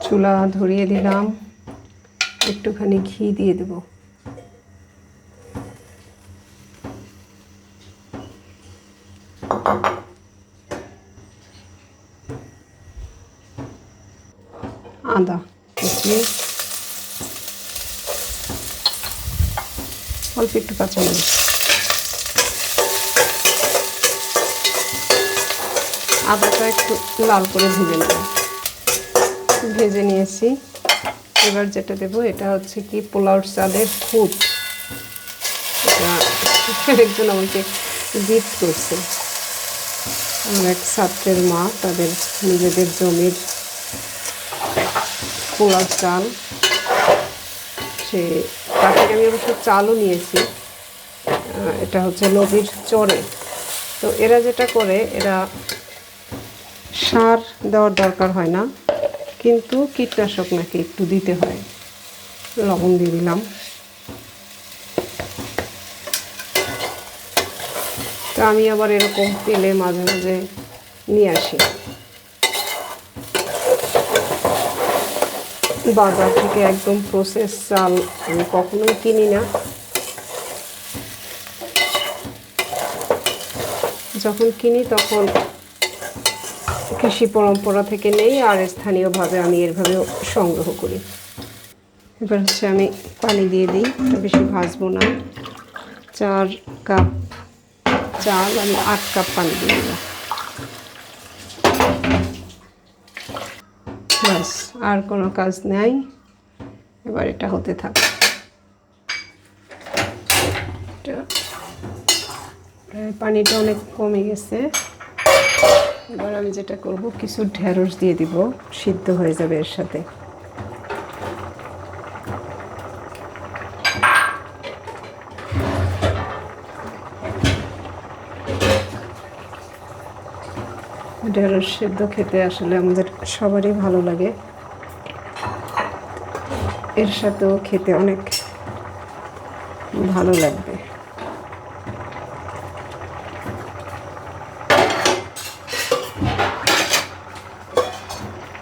চুলা ধরিয়ে দিলাম, একটুখানি ঘি দিয়ে দেব। আদা কুচি, অল্প একটু কাঁচামরিচ, আদাটা একটু লাল করে ভেজে নেব। ভেজে নিয়েছি। এবার যেটা দেবো এটা হচ্ছে কি পোলাও চালের ফুট। এটা একজন আমাকে গিফট করছে, আমার এক ছাত্রের মা, তাদের নিজেদের জমির পোলাও চাল। সে তার থেকে আমি অবশ্য চালও নিয়েছি। এটা হচ্ছে নদীর চরে। তো এরা যেটা করে, এরা সার দেওয়ার দরকার হয় না, কিন্তু কীটনাশক নাকি একটু দিতে হয়। লবণ দিয়ে দিলাম। তো আমি আবার এরকম তেলে মাঝে মাঝে নিয়ে আসি বাজার থেকে। একদম প্রসেস চাল আমি কখনোই কিনি না। যখন কিনি তখন কৃষি পরম্পরা থেকে নেই, আর স্থানীয়ভাবে আমি এভাবে সংগ্রহ করি। এবার হচ্ছে আমি পানি দিয়ে দিই, বেশি ভাজবো না। 4 কাপ চাল, আমি 8 কাপ পানি দিয়ে দিলাম। ব্যাস, আর কোনো কাজ নেই। এবার এটা হতে থাক। পানিটা অনেক কমে গেছে। এবার আমি যেটা করব, কিছু ঢেঁড়স দিয়ে দিব, সিদ্ধ হয়ে যাবে এর সাথে। ঢেঁড়স সিদ্ধ খেতে আসলে আমাদের সবারই ভালো লাগে, এর সাথেও খেতে অনেক ভালো লাগবে।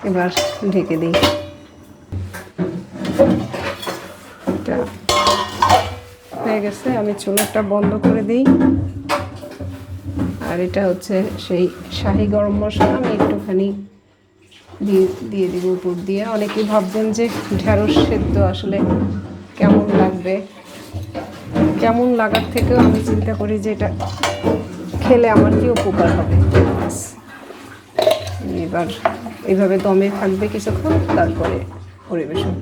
এবার ঢেকে দিই। এটা হয়ে গেছে, আমি চুলাটা বন্ধ করে দিই। আর এটা হচ্ছে সেই শাহি গরম মশলা, আমি একটুখানি দিয়ে দিব উপর দিয়ে। অনেকেই ভাববেন যে ঢেঁড়স সেদ্ধ আসলে কেমন লাগবে। কেমন লাগার থেকেও আমি চিন্তা করি যে এটা খেলে আমার কি উপকার হবে। এবার এইভাবে দমে থাকবে কিছুক্ষণ, তারপরে পরিবেশন।